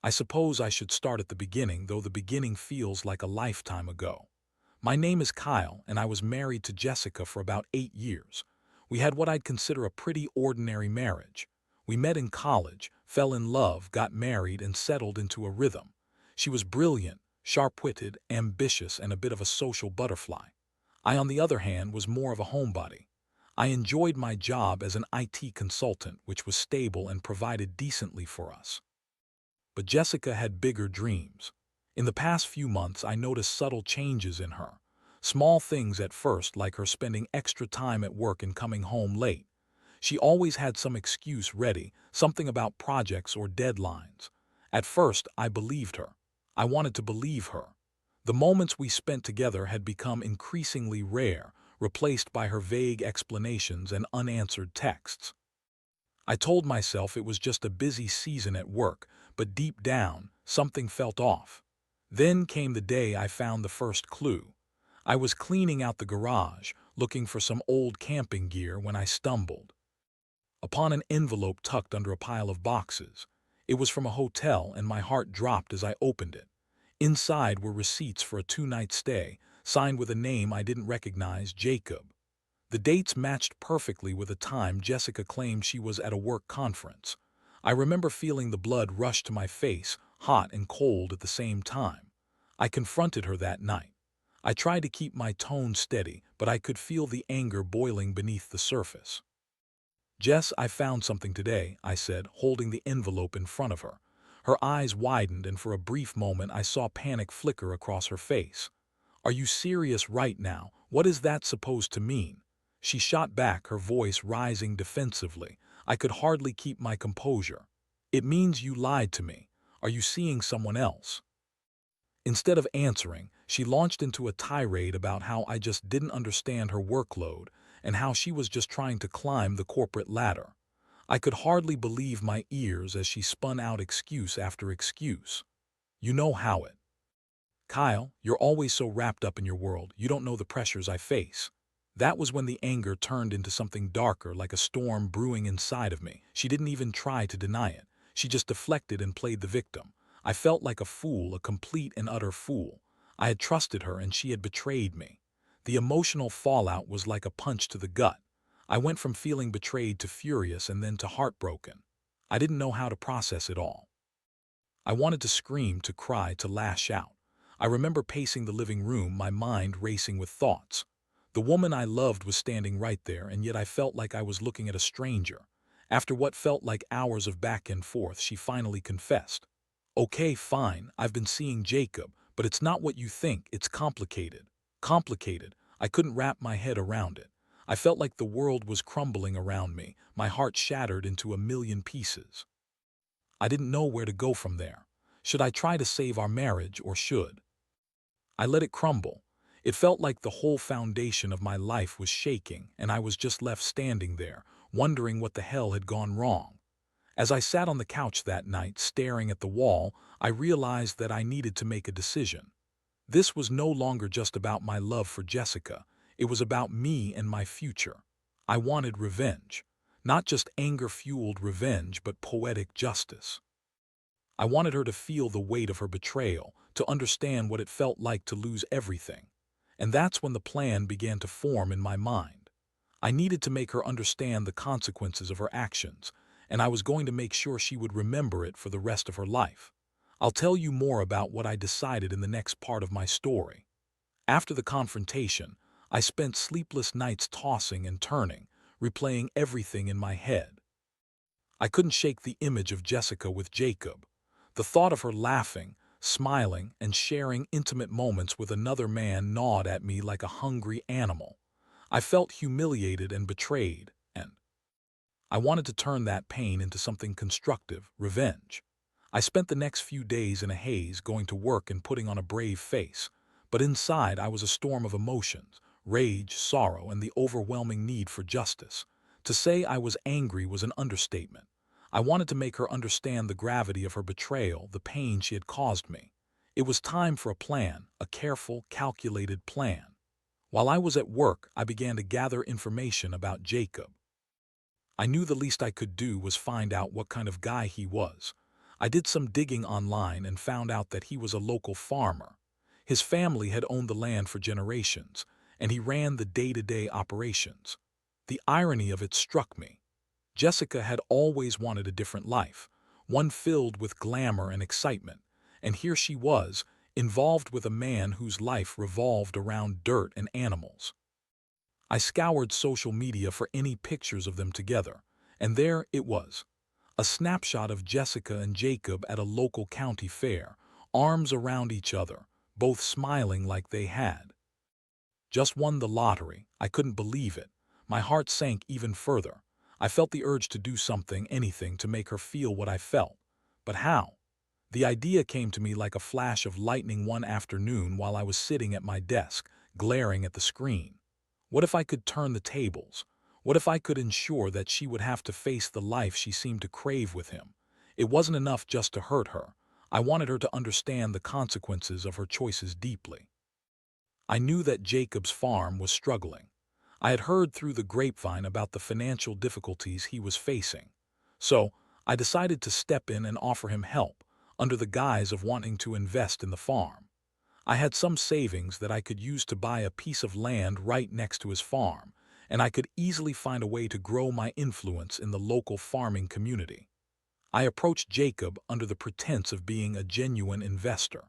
I suppose I should start at the beginning, though the beginning feels like a lifetime ago. My name is Kyle, and I was married to Jessica for about 8 years. We had what I'd consider a pretty ordinary marriage. We met in college, fell in love, got married, and settled into a rhythm. She was brilliant, sharp-witted, ambitious, and a bit of a social butterfly. I, on the other hand, was more of a homebody. I enjoyed my job as an IT consultant, which was stable and provided decently for us. But Jessica had bigger dreams. In the past few months, I noticed subtle changes in her. Small things at first, like her spending extra time at work and coming home late. She always had some excuse ready, something about projects or deadlines. At first, I believed her. I wanted to believe her. The moments we spent together had become increasingly rare, replaced by her vague explanations and unanswered texts. I told myself it was just a busy season at work, but deep down, something felt off. Then came the day I found the first clue. I was cleaning out the garage, looking for some old camping gear when I stumbled upon an envelope tucked under a pile of boxes. It was from a hotel, and my heart dropped as I opened it. Inside were receipts for a 2-night stay, signed with a name I didn't recognize, Jacob. The dates matched perfectly with a time Jessica claimed she was at a work conference. I remember feeling the blood rush to my face, hot and cold at the same time. I confronted her that night. I tried to keep my tone steady, but I could feel the anger boiling beneath the surface. "Jess, I found something today," I said, holding the envelope in front of her. Her eyes widened, and for a brief moment I saw panic flicker across her face. "Are you serious right now? What is that supposed to mean?" She shot back, her voice rising defensively. I could hardly keep my composure. "It means you lied to me. Are you seeing someone else?" Instead of answering, she launched into a tirade about how I just didn't understand her workload and how she was just trying to climb the corporate ladder. I could hardly believe my ears as she spun out excuse after excuse. "You know how it. Kyle, you're always so wrapped up in your world, you don't know the pressures I face." That was when the anger turned into something darker, like a storm brewing inside of me. She didn't even try to deny it. She just deflected and played the victim. I felt like a fool, a complete and utter fool. I had trusted her, and she had betrayed me. The emotional fallout was like a punch to the gut. I went from feeling betrayed to furious and then to heartbroken. I didn't know how to process it all. I wanted to scream, to cry, to lash out. I remember pacing the living room, my mind racing with thoughts. The woman I loved was standing right there, and yet I felt like I was looking at a stranger. After what felt like hours of back and forth, she finally confessed. "Okay, fine, I've been seeing Jacob, but it's not what you think. It's complicated." Complicated. I couldn't wrap my head around it. I felt like the world was crumbling around me, my heart shattered into a million pieces. I didn't know where to go from there. Should I try to save our marriage, or should I let it crumble? It felt like the whole foundation of my life was shaking, and I was just left standing there, wondering what the hell had gone wrong. As I sat on the couch that night, staring at the wall, I realized that I needed to make a decision. This was no longer just about my love for Jessica. It was about me and my future. I wanted revenge. Not just anger-fueled revenge, but poetic justice. I wanted her to feel the weight of her betrayal, to understand what it felt like to lose everything. And that's when the plan began to form in my mind. I needed to make her understand the consequences of her actions, and I was going to make sure she would remember it for the rest of her life. I'll tell you more about what I decided in the next part of my story. After the confrontation, I spent sleepless nights tossing and turning, replaying everything in my head. I couldn't shake the image of Jessica with Jacob. The thought of her laughing, smiling, and sharing intimate moments with another man gnawed at me like a hungry animal. I felt humiliated and betrayed, and I wanted to turn that pain into something constructive, revenge. I spent the next few days in a haze, going to work and putting on a brave face. But inside I was a storm of emotions, rage, sorrow, and the overwhelming need for justice. To say I was angry was an understatement. I wanted to make her understand the gravity of her betrayal, the pain she had caused me. It was time for a plan, a careful, calculated plan. While I was at work, I began to gather information about Jacob. I knew the least I could do was find out what kind of guy he was. I did some digging online and found out that he was a local farmer. His family had owned the land for generations, and he ran the day-to-day operations. The irony of it struck me. Jessica had always wanted a different life, one filled with glamour and excitement, and here she was, involved with a man whose life revolved around dirt and animals. I scoured social media for any pictures of them together, and there it was. A snapshot of Jessica and Jacob at a local county fair, arms around each other, both smiling like they had just won the lottery. I couldn't believe it. My heart sank even further. I felt the urge to do something, anything, to make her feel what I felt. But how? The idea came to me like a flash of lightning one afternoon while I was sitting at my desk, glaring at the screen. What if I could turn the tables? What if I could ensure that she would have to face the life she seemed to crave with him? It wasn't enough just to hurt her. I wanted her to understand the consequences of her choices deeply. I knew that Jacob's farm was struggling. I had heard through the grapevine about the financial difficulties he was facing. So, I decided to step in and offer him help, under the guise of wanting to invest in the farm. I had some savings that I could use to buy a piece of land right next to his farm, and I could easily find a way to grow my influence in the local farming community. I approached Jacob under the pretense of being a genuine investor.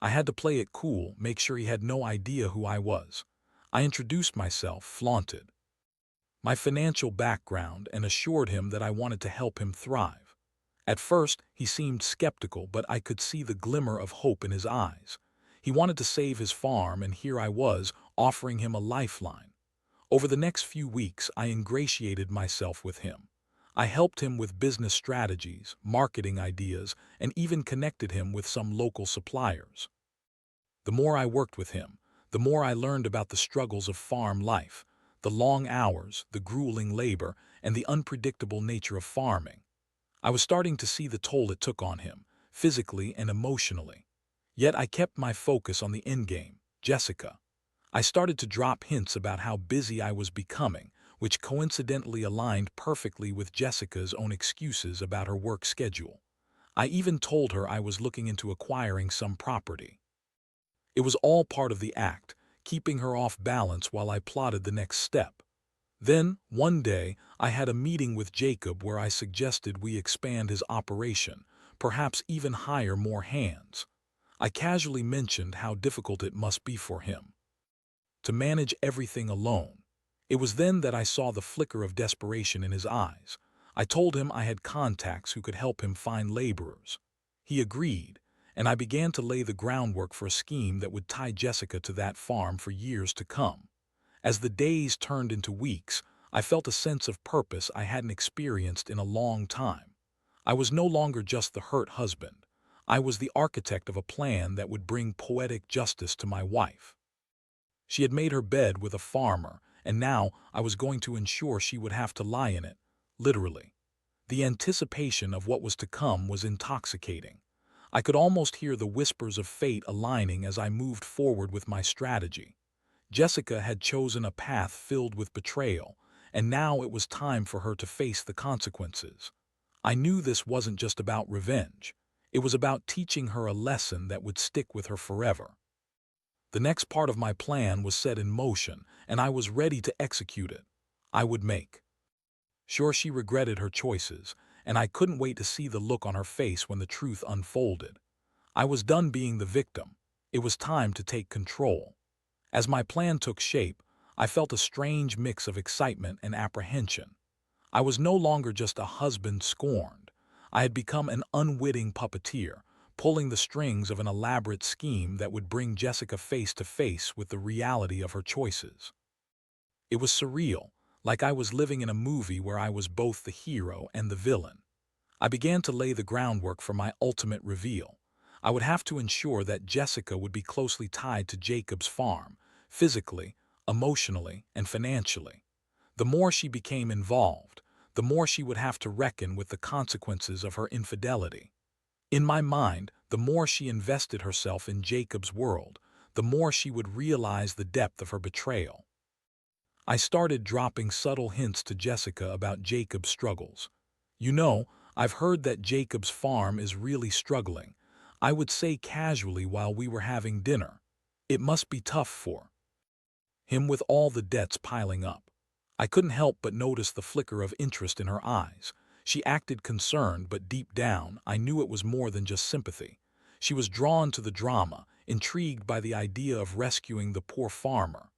I had to play it cool, make sure he had no idea who I was. I introduced myself, flaunted my financial background, and assured him that I wanted to help him thrive. At first, he seemed skeptical, but I could see the glimmer of hope in his eyes. He wanted to save his farm, and here I was, offering him a lifeline. Over the next few weeks, I ingratiated myself with him. I helped him with business strategies, marketing ideas, and even connected him with some local suppliers. The more I worked with him, the more I learned about the struggles of farm life, the long hours, the grueling labor, and the unpredictable nature of farming. I was starting to see the toll it took on him, physically and emotionally. Yet I kept my focus on the endgame, Jessica. I started to drop hints about how busy I was becoming, which coincidentally aligned perfectly with Jessica's own excuses about her work schedule. I even told her I was looking into acquiring some property. It was all part of the act, keeping her off balance while I plotted the next step. Then, one day, I had a meeting with Jacob where I suggested we expand his operation, perhaps even hire more hands. I casually mentioned how difficult it must be for him to manage everything alone. It was then that I saw the flicker of desperation in his eyes. I told him I had contacts who could help him find laborers. He agreed, and I began to lay the groundwork for a scheme that would tie Jessica to that farm for years to come. As the days turned into weeks, I felt a sense of purpose I hadn't experienced in a long time. I was no longer just the hurt husband. I was the architect of a plan that would bring poetic justice to my wife. She had made her bed with a farmer, and now I was going to ensure she would have to lie in it, literally. The anticipation of what was to come was intoxicating. I could almost hear the whispers of fate aligning as I moved forward with my strategy. Jessica had chosen a path filled with betrayal, and now it was time for her to face the consequences. I knew this wasn't just about revenge. It was about teaching her a lesson that would stick with her forever. The next part of my plan was set in motion, and I was ready to execute it. I would make sure she regretted her choices, and I couldn't wait to see the look on her face when the truth unfolded. I was done being the victim. It was time to take control. As my plan took shape, I felt a strange mix of excitement and apprehension. I was no longer just a husband scorned. I had become an unwitting puppeteer, pulling the strings of an elaborate scheme that would bring Jessica face to face with the reality of her choices. It was surreal, like I was living in a movie where I was both the hero and the villain. I began to lay the groundwork for my ultimate reveal. I would have to ensure that Jessica would be closely tied to Jacob's farm, physically, emotionally, and financially. The more she became involved, the more she would have to reckon with the consequences of her infidelity. In my mind, the more she invested herself in Jacob's world, the more she would realize the depth of her betrayal. I started dropping subtle hints to Jessica about Jacob's struggles. You know, I've heard that Jacob's farm is really struggling. I would say casually while we were having dinner. It must be tough for him with all the debts piling up. I couldn't help but notice the flicker of interest in her eyes. She acted concerned, but deep down, I knew it was more than just sympathy. She was drawn to the drama, intrigued by the idea of rescuing the poor farmer.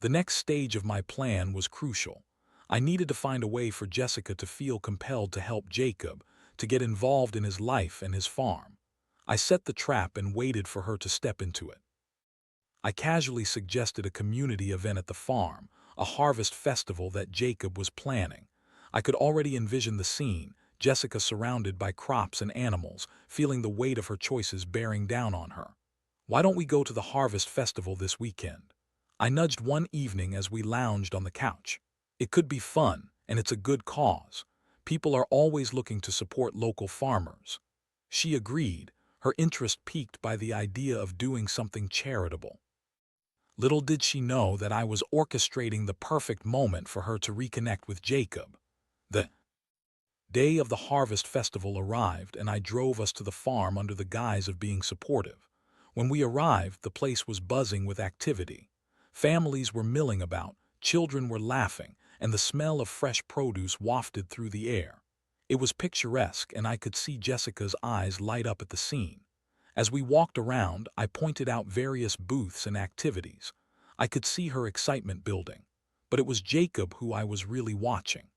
The next stage of my plan was crucial. I needed to find a way for Jessica to feel compelled to help Jacob, to get involved in his life and his farm. I set the trap and waited for her to step into it. I casually suggested a community event at the farm, a harvest festival that Jacob was planning. I could already envision the scene, Jessica surrounded by crops and animals, feeling the weight of her choices bearing down on her. "Why don't we go to the harvest festival this weekend?" I nudged one evening as we lounged on the couch. "It could be fun, and it's a good cause. People are always looking to support local farmers." She agreed, her interest piqued by the idea of doing something charitable. Little did she know that I was orchestrating the perfect moment for her to reconnect with Jacob. The day of the harvest festival arrived, and I drove us to the farm under the guise of being supportive. When we arrived, the place was buzzing with activity. Families were milling about, children were laughing, and the smell of fresh produce wafted through the air. It was picturesque, and I could see Jessica's eyes light up at the scene. As we walked around, I pointed out various booths and activities. I could see her excitement building. But it was Jacob who I was really watching.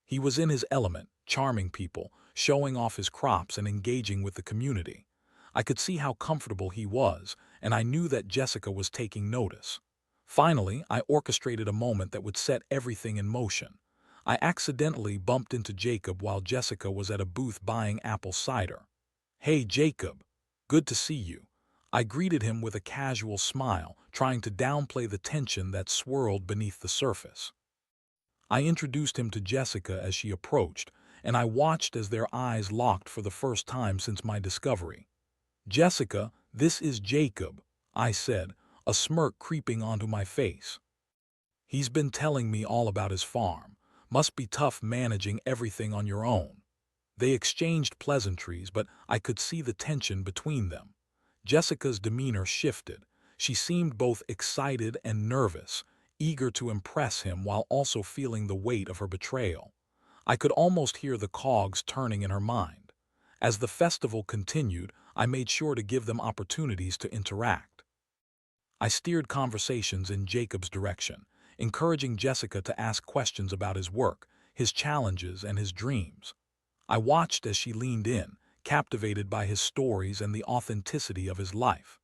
He was in his element, charming people, showing off his crops and engaging with the community. I could see how comfortable he was, and I knew that Jessica was taking notice. Finally, I orchestrated a moment that would set everything in motion. I accidentally bumped into Jacob while Jessica was at a booth buying apple cider. "Hey, Jacob. Good to see you." I greeted him with a casual smile, trying to downplay the tension that swirled beneath the surface. I introduced him to Jessica as she approached, and I watched as their eyes locked for the first time since my discovery. "Jessica, this is Jacob," I said, a smirk creeping onto my face. "He's been telling me all about his farm. Must be tough managing everything on your own." They exchanged pleasantries, but I could see the tension between them. Jessica's demeanor shifted. She seemed both excited and nervous, eager to impress him while also feeling the weight of her betrayal. I could almost hear the cogs turning in her mind. As the festival continued, I made sure to give them opportunities to interact. I steered conversations in Jacob's direction, encouraging Jessica to ask questions about his work, his challenges, and his dreams. I watched as she leaned in, captivated by his stories and the authenticity of his life.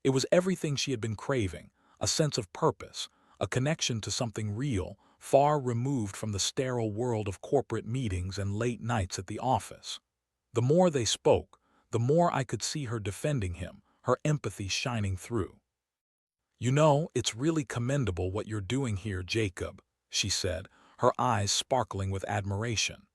It was everything she had been craving, a sense of purpose, a connection to something real, far removed from the sterile world of corporate meetings and late nights at the office. The more they spoke, the more I could see her defending him, her empathy shining through. "You know, it's really commendable what you're doing here, Jacob," she said, her eyes sparkling with admiration.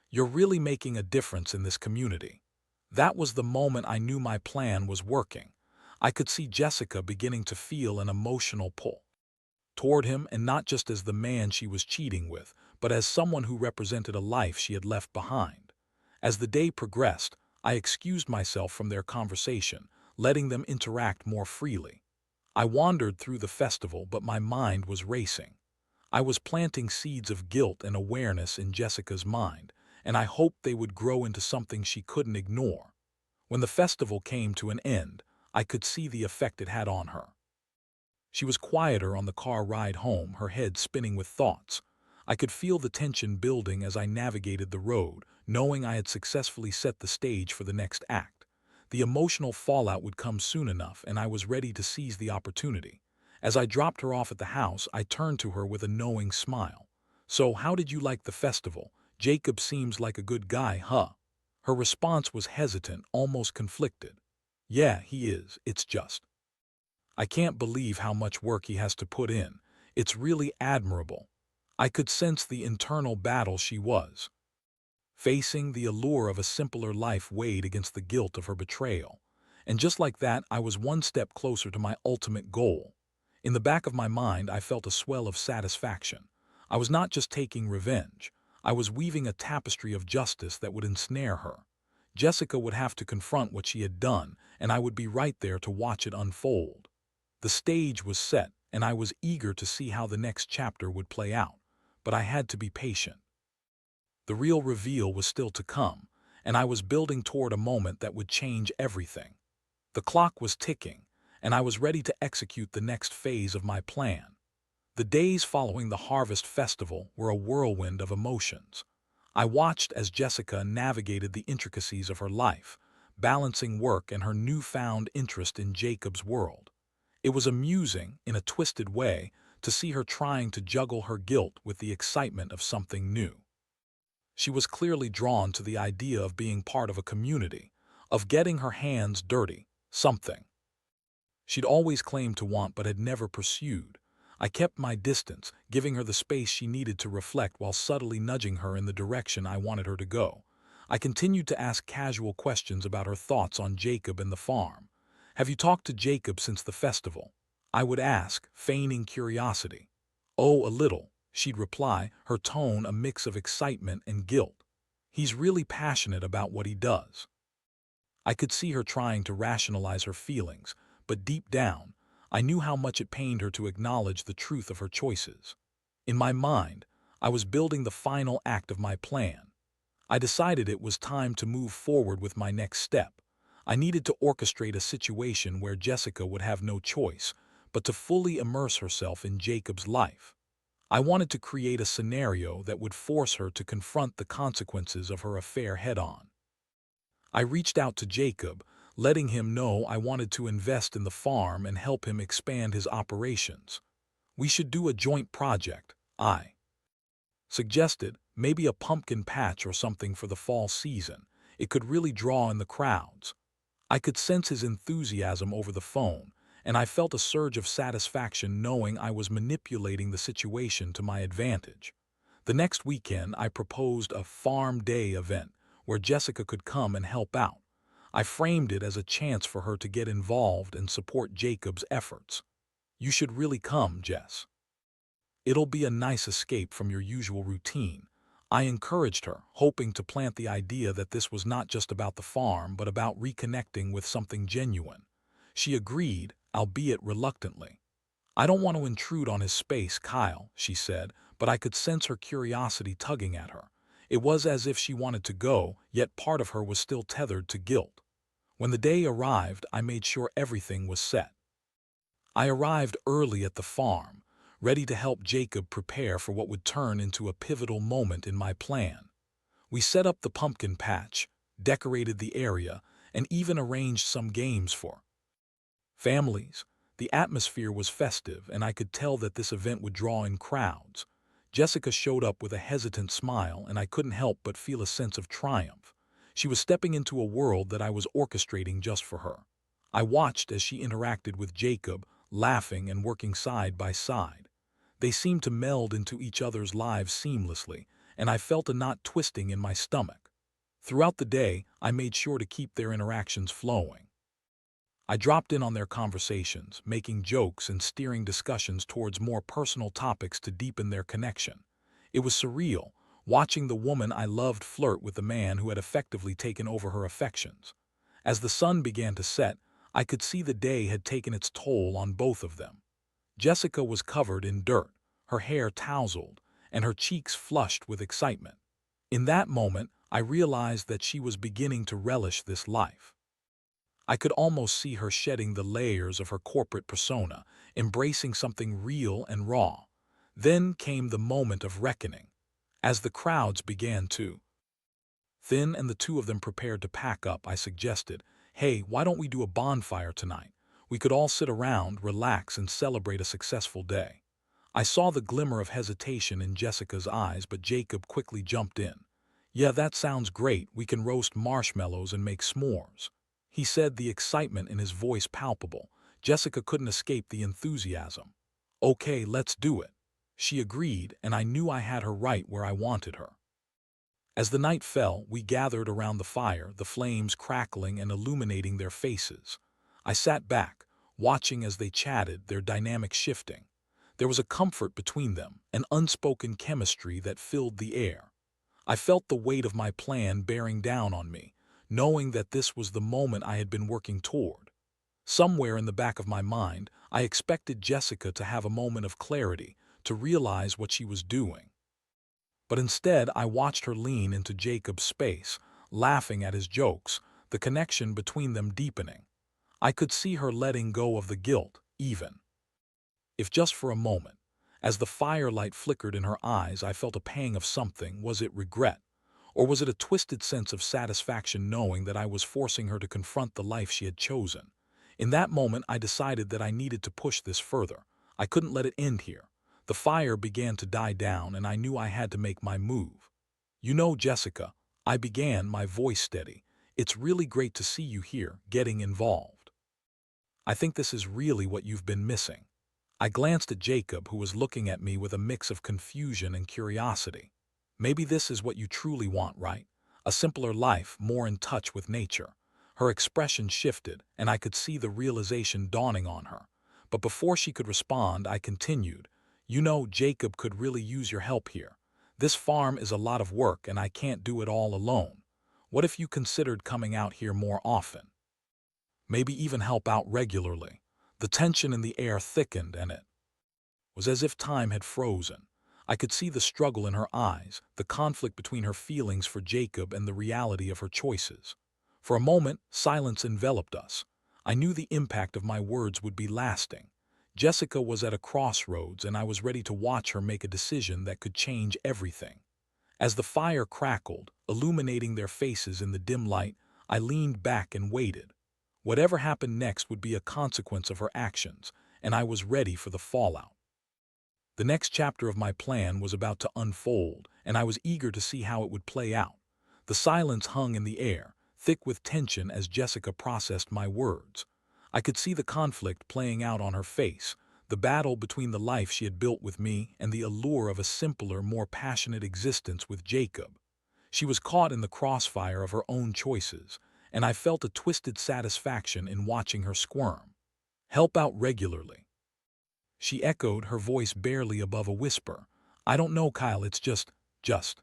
"You're really making a difference in this community." That was the moment I knew my plan was working. I could see Jessica beginning to feel an emotional pull toward him, and not just as the man she was cheating with, but as someone who represented a life she had left behind. As the day progressed, I excused myself from their conversation, letting them interact more freely. I wandered through the festival, but my mind was racing. I was planting seeds of guilt and awareness in Jessica's mind, and I hoped they would grow into something she couldn't ignore. When the festival came to an end, I could see the effect it had on her. She was quieter on the car ride home, her head spinning with thoughts. I could feel the tension building as I navigated the road, knowing I had successfully set the stage for the next act. The emotional fallout would come soon enough, and I was ready to seize the opportunity. As I dropped her off at the house, I turned to her with a knowing smile. "So, how did you like the festival? Jacob seems like a good guy, huh?" Her response was hesitant, almost conflicted. "Yeah, he is. It's just I can't believe how much work he has to put in. It's really admirable." I could sense the internal battle she was facing. The allure of a simpler life weighed against the guilt of her betrayal. And just like that, I was one step closer to my ultimate goal. In the back of my mind, I felt a swell of satisfaction. I was not just taking revenge. I was weaving a tapestry of justice that would ensnare her. Jessica would have to confront what she had done, and I would be right there to watch it unfold. The stage was set, and I was eager to see how the next chapter would play out, but I had to be patient. The real reveal was still to come, and I was building toward a moment that would change everything. The clock was ticking, and I was ready to execute the next phase of my plan. The days following the Harvest Festival were a whirlwind of emotions. I watched as Jessica navigated the intricacies of her life, balancing work and her newfound interest in Jacob's world. It was amusing, in a twisted way, to see her trying to juggle her guilt with the excitement of something new. She was clearly drawn to the idea of being part of a community, of getting her hands dirty, something she'd always claimed to want but had never pursued. I kept my distance, giving her the space she needed to reflect while subtly nudging her in the direction I wanted her to go. I continued to ask casual questions about her thoughts on Jacob and the farm. "Have you talked to Jacob since the festival?" I would ask, feigning curiosity. "Oh, a little," she'd reply, her tone a mix of excitement and guilt. "He's really passionate about what he does." I could see her trying to rationalize her feelings, but deep down, I knew how much it pained her to acknowledge the truth of her choices. In my mind, I was building the final act of my plan. I decided it was time to move forward with my next step. I needed to orchestrate a situation where Jessica would have no choice but to fully immerse herself in Jacob's life. I wanted to create a scenario that would force her to confront the consequences of her affair head-on. I reached out to Jacob, letting him know I wanted to invest in the farm and help him expand his operations. "We should do a joint project," I suggested, "maybe a pumpkin patch or something for the fall season. It could really draw in the crowds." I could sense his enthusiasm over the phone, and I felt a surge of satisfaction knowing I was manipulating the situation to my advantage. The next weekend, I proposed a farm day event where Jessica could come and help out. I framed it as a chance for her to get involved and support Jacob's efforts. "You should really come, Jess. It'll be a nice escape from your usual routine." I encouraged her, hoping to plant the idea that this was not just about the farm but about reconnecting with something genuine. She agreed, albeit reluctantly. "I don't want to intrude on his space, Kyle," she said, but I could sense her curiosity tugging at her. It was as if she wanted to go, yet part of her was still tethered to guilt. When the day arrived, I made sure everything was set. I arrived early at the farm, ready to help Jacob prepare for what would turn into a pivotal moment in my plan. We set up the pumpkin patch, decorated the area, and even arranged some games for families. The atmosphere was festive, and I could tell that this event would draw in crowds. Jessica showed up with a hesitant smile, and I couldn't help but feel a sense of triumph. She was stepping into a world that I was orchestrating just for her. I watched as she interacted with Jacob, laughing and working side by side. They seemed to meld into each other's lives seamlessly, and I felt a knot twisting in my stomach. Throughout the day, I made sure to keep their interactions flowing. I dropped in on their conversations, making jokes and steering discussions towards more personal topics to deepen their connection. It was surreal, watching the woman I loved flirt with the man who had effectively taken over her affections. As the sun began to set, I could see the day had taken its toll on both of them. Jessica was covered in dirt, her hair tousled, and her cheeks flushed with excitement. In that moment, I realized that she was beginning to relish this life. I could almost see her shedding the layers of her corporate persona, embracing something real and raw. Then came the moment of reckoning. As the crowds began to thin and the two of them prepared to pack up, I suggested, "Hey, why don't we do a bonfire tonight? We could all sit around, relax, and celebrate a successful day." I saw the glimmer of hesitation in Jessica's eyes, but Jacob quickly jumped in. "Yeah, that sounds great. We can roast marshmallows and make s'mores," he said, the excitement in his voice palpable. Jessica couldn't escape the enthusiasm. "Okay, let's do it." She agreed, and I knew I had her right where I wanted her. As the night fell, we gathered around the fire, the flames crackling and illuminating their faces. I sat back, watching as they chatted, their dynamic shifting. There was a comfort between them, an unspoken chemistry that filled the air. I felt the weight of my plan bearing down on me, knowing that this was the moment I had been working toward. Somewhere in the back of my mind, I expected Jessica to have a moment of clarity, to realize what she was doing. But instead, I watched her lean into Jacob's space, laughing at his jokes, the connection between them deepening. I could see her letting go of the guilt, even if just for a moment. As the firelight flickered in her eyes, I felt a pang of something. Was it regret? Or was it a twisted sense of satisfaction knowing that I was forcing her to confront the life she had chosen? In that moment, I decided that I needed to push this further. I couldn't let it end here. The fire began to die down, and I knew I had to make my move. You know, Jessica, I began, my voice steady. It's really great to see you here, getting involved. I think this is really what you've been missing. I glanced at Jacob, who was looking at me with a mix of confusion and curiosity. Maybe this is what you truly want, right? A simpler life, more in touch with nature. Her expression shifted, and I could see the realization dawning on her. But before she could respond, I continued, You know, Jacob could really use your help here. This farm is a lot of work, and I can't do it all alone. What if you considered coming out here more often? Maybe even help out regularly. The tension in the air thickened, and it was as if time had frozen. I could see the struggle in her eyes, the conflict between her feelings for Jacob and the reality of her choices. For a moment, silence enveloped us. I knew the impact of my words would be lasting. Jessica was at a crossroads, and I was ready to watch her make a decision that could change everything. As the fire crackled, illuminating their faces in the dim light, I leaned back and waited. Whatever happened next would be a consequence of her actions, and I was ready for the fallout. The next chapter of my plan was about to unfold, and I was eager to see how it would play out. The silence hung in the air, thick with tension as Jessica processed my words. I could see the conflict playing out on her face, the battle between the life she had built with me and the allure of a simpler, more passionate existence with Jacob. She was caught in the crossfire of her own choices, and I felt a twisted satisfaction in watching her squirm. Help out regularly, she echoed, her voice barely above a whisper. I don't know, Kyle, it's just.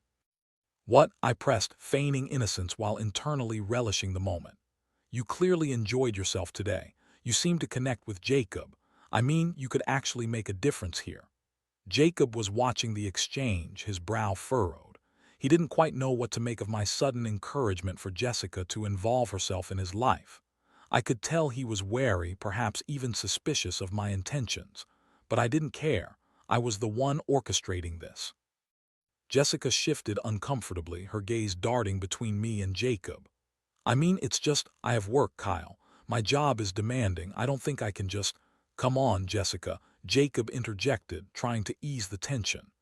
What? I pressed, feigning innocence while internally relishing the moment. You clearly enjoyed yourself today. You seemed to connect with Jacob. I mean, you could actually make a difference here. Jacob was watching the exchange, his brow furrowed. He didn't quite know what to make of my sudden encouragement for Jessica to involve herself in his life. I could tell he was wary, perhaps even suspicious of my intentions. But I didn't care. I was the one orchestrating this. Jessica shifted uncomfortably, her gaze darting between me and Jacob. I mean, I have work, Kyle. My job is demanding. I don't think I can just. Come on, Jessica, Jacob interjected, trying to ease the tension.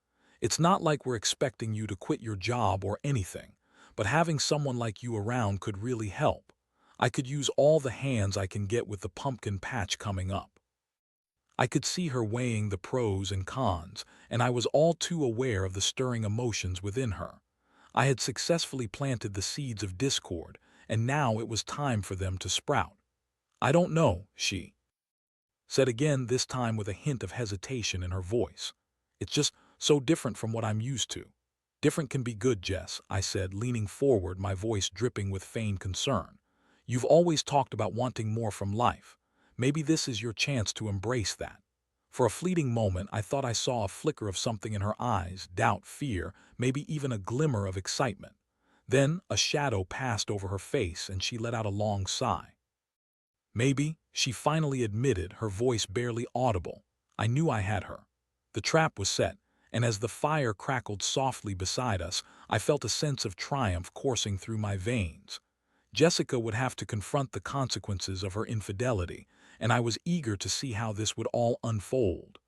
It's not like we're expecting you to quit your job or anything, but having someone like you around could really help. I could use all the hands I can get with the pumpkin patch coming up. I could see her weighing the pros and cons, and I was all too aware of the stirring emotions within her. I had successfully planted the seeds of discord, and now it was time for them to sprout. I don't know, she said again, this time with a hint of hesitation in her voice. It's just so different from what I'm used to. Different can be good, Jess, I said, leaning forward, my voice dripping with feigned concern. You've always talked about wanting more from life. Maybe this is your chance to embrace that. For a fleeting moment, I thought I saw a flicker of something in her eyes, doubt, fear, maybe even a glimmer of excitement. Then a shadow passed over her face and she let out a long sigh. Maybe, she finally admitted, her voice barely audible. I knew I had her. The trap was set, and as the fire crackled softly beside us, I felt a sense of triumph coursing through my veins. Jessica would have to confront the consequences of her infidelity, and I was eager to see how this would all unfold.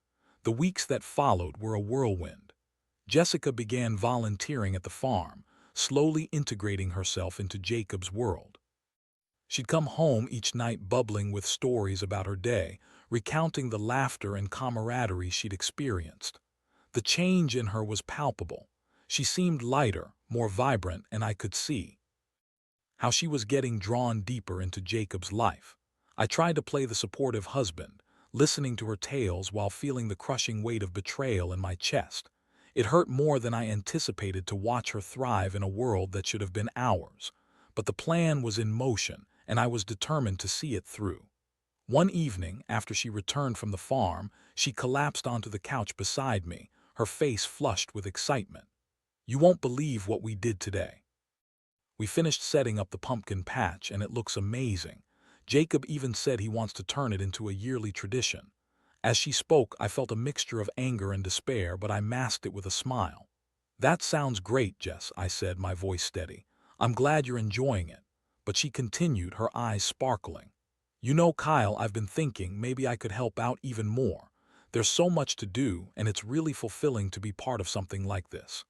The weeks that followed were a whirlwind. Jessica began volunteering at the farm, slowly integrating herself into Jacob's world. She'd come home each night bubbling with stories about her day, recounting the laughter and camaraderie she'd experienced. The change in her was palpable. She seemed lighter, more vibrant, and I could see how she was getting drawn deeper into Jacob's life. I tried to play the supportive husband, listening to her tales while feeling the crushing weight of betrayal in my chest. It hurt more than I anticipated to watch her thrive in a world that should have been ours. But the plan was in motion, and I was determined to see it through. One evening, after she returned from the farm, she collapsed onto the couch beside me, her face flushed with excitement. "You won't believe what we did today. We finished setting up the pumpkin patch, and it looks amazing. Jacob even said he wants to turn it into a yearly tradition." As she spoke, I felt a mixture of anger and despair, but I masked it with a smile. "That sounds great, Jess," I said, my voice steady. "I'm glad you're enjoying it." But she continued, her eyes sparkling. "You know, Kyle, I've been thinking maybe I could help out even more. There's so much to do, and it's really fulfilling to be part of something like this."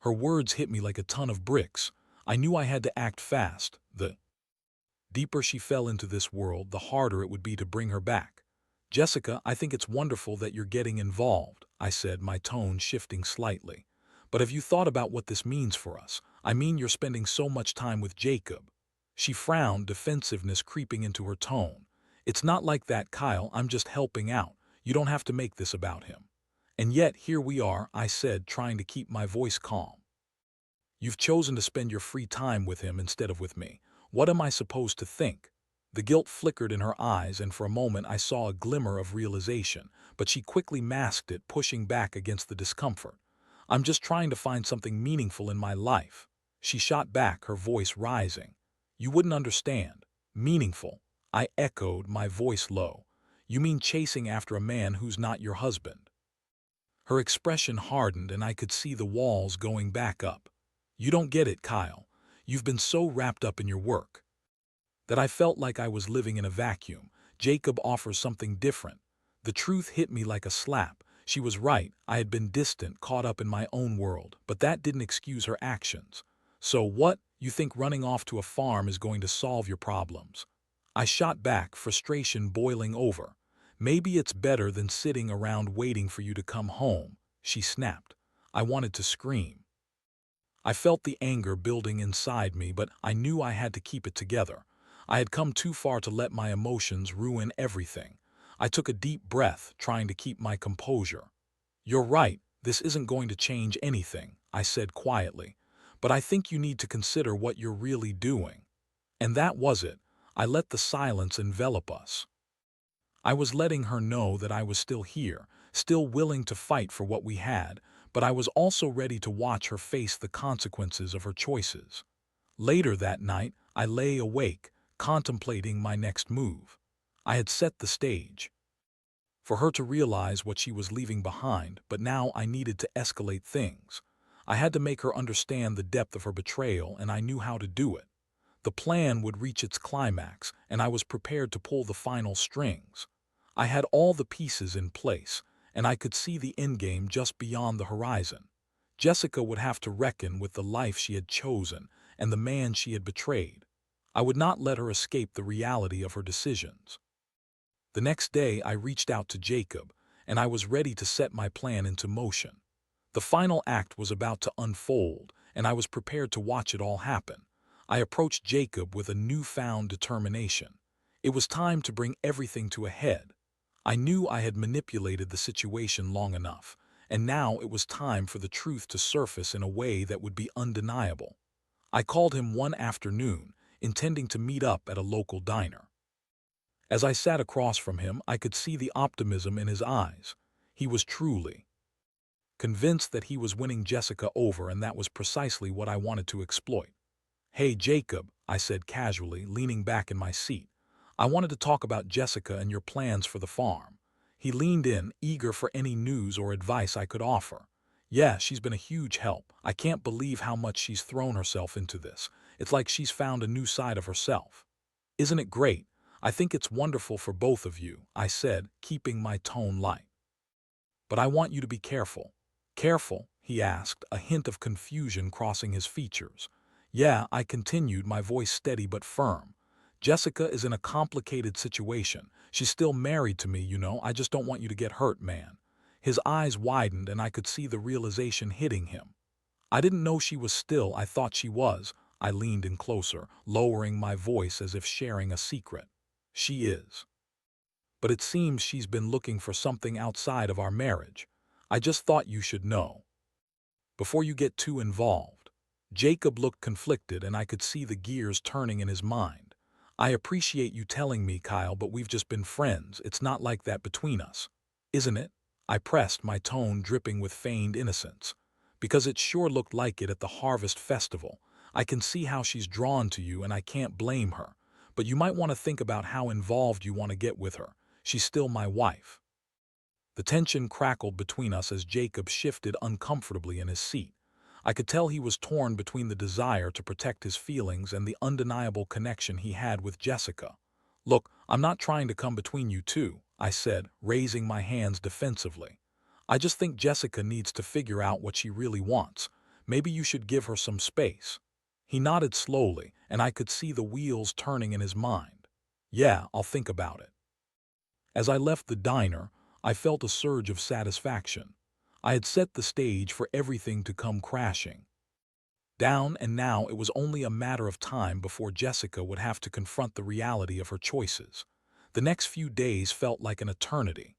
Her words hit me like a ton of bricks. I knew I had to act fast. The deeper she fell into this world, the harder it would be to bring her back. "Jessica, I think it's wonderful that you're getting involved," I said, my tone shifting slightly. "But have you thought about what this means for us? I mean, you're spending so much time with Jacob." She frowned, defensiveness creeping into her tone. "It's not like that, Kyle. I'm just helping out. You don't have to make this about him." "And yet, here we are," I said, trying to keep my voice calm. "You've chosen to spend your free time with him instead of with me. What am I supposed to think?" The guilt flickered in her eyes, and for a moment I saw a glimmer of realization, but she quickly masked it, pushing back against the discomfort. "I'm just trying to find something meaningful in my life." She shot back, her voice rising. "You wouldn't understand." "Meaningful?" I echoed, my voice low. "You mean chasing after a man who's not your husband?" Her expression hardened, and I could see the walls going back up. "You don't get it, Kyle. You've been so wrapped up in your work that I felt like I was living in a vacuum. Jacob offers something different." The truth hit me like a slap. She was right. I had been distant, caught up in my own world, but that didn't excuse her actions. "So what? You think running off to a farm is going to solve your problems?" I shot back, frustration boiling over. "Maybe it's better than sitting around waiting for you to come home," she snapped. I wanted to scream. I felt the anger building inside me, but I knew I had to keep it together. I had come too far to let my emotions ruin everything. I took a deep breath, trying to keep my composure. "You're right, this isn't going to change anything," I said quietly. "But I think you need to consider what you're really doing." And that was it. I let the silence envelop us. I was letting her know that I was still here, still willing to fight for what we had, but I was also ready to watch her face the consequences of her choices. Later that night, I lay awake, contemplating my next move. I had set the stage for her to realize what she was leaving behind, but now I needed to escalate things. I had to make her understand the depth of her betrayal, and I knew how to do it. The plan would reach its climax, and I was prepared to pull the final strings. I had all the pieces in place, and I could see the endgame just beyond the horizon. Jessica would have to reckon with the life she had chosen and the man she had betrayed. I would not let her escape the reality of her decisions. The next day, I reached out to Jacob, and I was ready to set my plan into motion. The final act was about to unfold, and I was prepared to watch it all happen. I approached Jacob with a newfound determination. It was time to bring everything to a head. I knew I had manipulated the situation long enough, and now it was time for the truth to surface in a way that would be undeniable. I called him one afternoon, intending to meet up at a local diner. As I sat across from him, I could see the optimism in his eyes. He was truly convinced that he was winning Jessica over, and that was precisely what I wanted to exploit. "Hey, Jacob," I said casually, leaning back in my seat. "I wanted to talk about Jessica and your plans for the farm." He leaned in, eager for any news or advice I could offer. "Yeah, she's been a huge help. I can't believe how much she's thrown herself into this. It's like she's found a new side of herself." "Isn't it great? I think it's wonderful for both of you," I said, keeping my tone light. "But I want you to be careful." "Careful?" he asked, a hint of confusion crossing his features. "Yeah," I continued, my voice steady but firm. "Jessica is in a complicated situation. She's still married to me, you know. I just don't want you to get hurt, man." His eyes widened, and I could see the realization hitting him. "I didn't know she was still. I thought she was." I leaned in closer, lowering my voice as if sharing a secret. "She is. But it seems she's been looking for something outside of our marriage." I just thought you should know. Before you get too involved. Jacob looked conflicted and I could see the gears turning in his mind. I appreciate you telling me, Kyle, but we've just been friends. It's not like that between us. Isn't it? I pressed, my tone dripping with feigned innocence. Because it sure looked like it at the Harvest Festival. I can see how she's drawn to you and I can't blame her. But you might want to think about how involved you want to get with her. She's still my wife. The tension crackled between us as Jacob shifted uncomfortably in his seat. I could tell he was torn between the desire to protect his feelings and the undeniable connection he had with Jessica. Look, I'm not trying to come between you two, I said, raising my hands defensively. I just think Jessica needs to figure out what she really wants. Maybe you should give her some space. He nodded slowly, and I could see the wheels turning in his mind. Yeah, I'll think about it. As I left the diner, I felt a surge of satisfaction. I had set the stage for everything to come crashing down, and now it was only a matter of time before Jessica would have to confront the reality of her choices. The next few days felt like an eternity.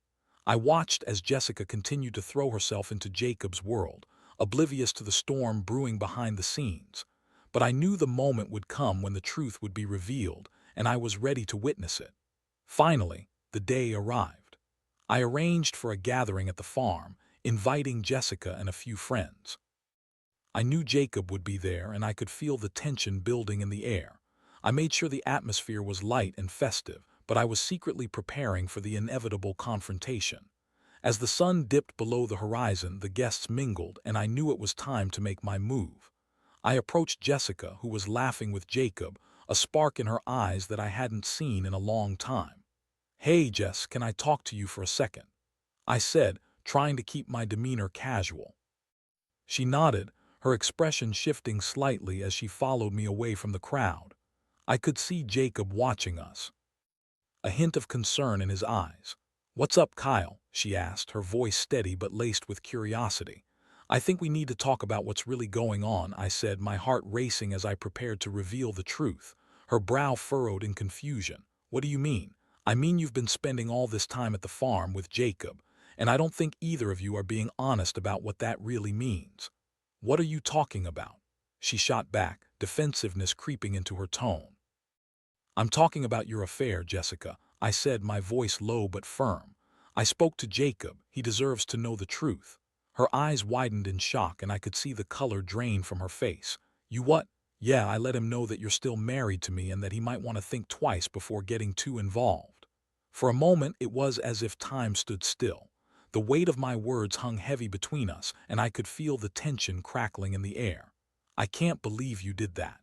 I watched as Jessica continued to throw herself into Jacob's world, oblivious to the storm brewing behind the scenes. But I knew the moment would come when the truth would be revealed, and I was ready to witness it. Finally, the day arrived. I arranged for a gathering at the farm, inviting Jessica and a few friends. I knew Jacob would be there, and I could feel the tension building in the air. I made sure the atmosphere was light and festive, but I was secretly preparing for the inevitable confrontation. As the sun dipped below the horizon, the guests mingled, and I knew it was time to make my move. I approached Jessica, who was laughing with Jacob, a spark in her eyes that I hadn't seen in a long time. "Hey, Jess, can I talk to you for a second?" I said, trying to keep my demeanor casual. She nodded, her expression shifting slightly as she followed me away from the crowd. I could see Jacob watching us, a hint of concern in his eyes. "What's up, Kyle?" she asked, her voice steady but laced with curiosity. "I think we need to talk about what's really going on," I said, my heart racing as I prepared to reveal the truth. Her brow furrowed in confusion. "What do you mean?" "I mean you've been spending all this time at the farm with Jacob, and I don't think either of you are being honest about what that really means." "What are you talking about?" she shot back, defensiveness creeping into her tone. "I'm talking about your affair, Jessica," I said, my voice low but firm. "I spoke to Jacob. He deserves to know the truth." Her eyes widened in shock, and I could see the color drain from her face. "You what?" "Yeah, I let him know that you're still married to me and that he might want to think twice before getting too involved." For a moment, it was as if time stood still. The weight of my words hung heavy between us, and I could feel the tension crackling in the air. "I can't believe you did that,"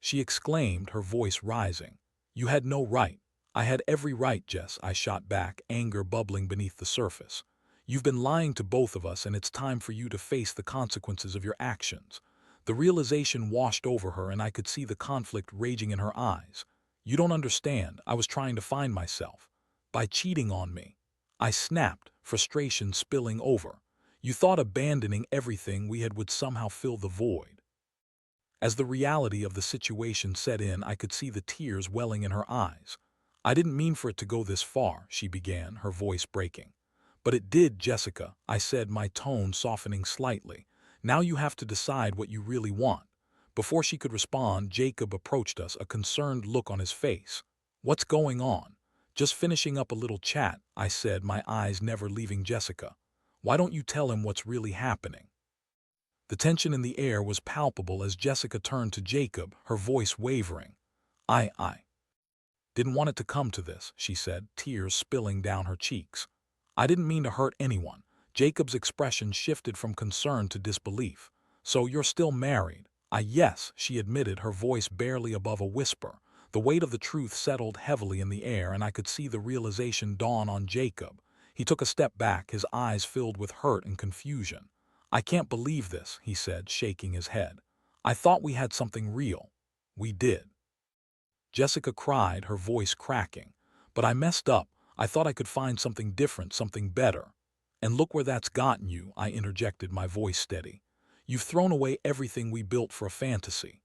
she exclaimed, her voice rising. "You had no right." "I had every right, Jess," I shot back, anger bubbling beneath the surface. "You've been lying to both of us, and it's time for you to face the consequences of your actions." The realization washed over her, and I could see the conflict raging in her eyes. "You don't understand. I was trying to find myself. By cheating on me." I snapped, frustration spilling over. "You thought abandoning everything we had would somehow fill the void." As the reality of the situation set in, I could see the tears welling in her eyes. "I didn't mean for it to go this far," she began, her voice breaking. "But it did, Jessica," I said, my tone softening slightly. "Now you have to decide what you really want." Before she could respond, Jacob approached us, a concerned look on his face. "What's going on?" "Just finishing up a little chat," I said, my eyes never leaving Jessica. "Why don't you tell him what's really happening?" The tension in the air was palpable as Jessica turned to Jacob, her voice wavering. I didn't want it to come to this," she said, tears spilling down her cheeks. "I didn't mean to hurt anyone." Jacob's expression shifted from concern to disbelief. "So you're still married?" Yes," she admitted, her voice barely above a whisper. The weight of the truth settled heavily in the air, and I could see the realization dawn on Jacob. He took a step back, his eyes filled with hurt and confusion. "I can't believe this," he said, shaking his head. "I thought we had something real." "We did," Jessica cried, her voice cracking. "But I messed up. I thought I could find something different, something better." "And look where that's gotten you," I interjected, my voice steady. "You've thrown away everything we built for a fantasy."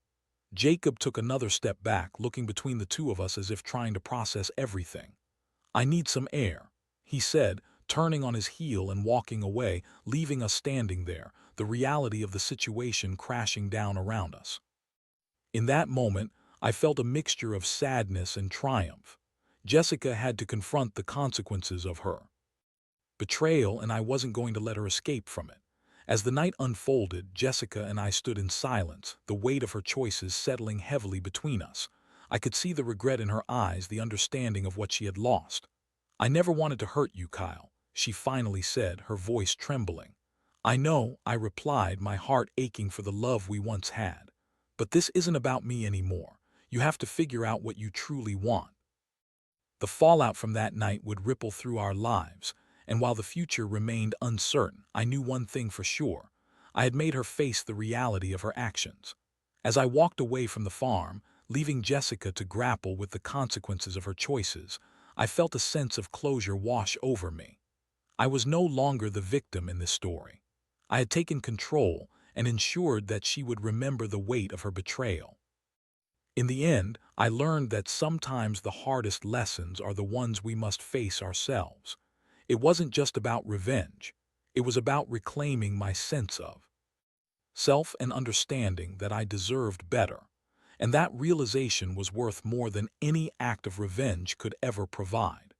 Jacob took another step back, looking between the two of us as if trying to process everything. "I need some air," he said, turning on his heel and walking away, leaving us standing there, the reality of the situation crashing down around us. In that moment, I felt a mixture of sadness and triumph. Jessica had to confront the consequences of her betrayal, and I wasn't going to let her escape from it. As the night unfolded, Jessica and I stood in silence, the weight of her choices settling heavily between us. I could see the regret in her eyes, the understanding of what she had lost. "I never wanted to hurt you, Kyle," she finally said, her voice trembling. "I know," I replied, my heart aching for the love we once had. "But this isn't about me anymore. You have to figure out what you truly want." The fallout from that night would ripple through our lives, and while the future remained uncertain, I knew one thing for sure. I had made her face the reality of her actions. As I walked away from the farm, leaving Jessica to grapple with the consequences of her choices, I felt a sense of closure wash over me. I was no longer the victim in this story. I had taken control and ensured that she would remember the weight of her betrayal. In the end, I learned that sometimes the hardest lessons are the ones we must face ourselves. It wasn't just about revenge. It was about reclaiming my sense of self and understanding that I deserved better. And that realization was worth more than any act of revenge could ever provide.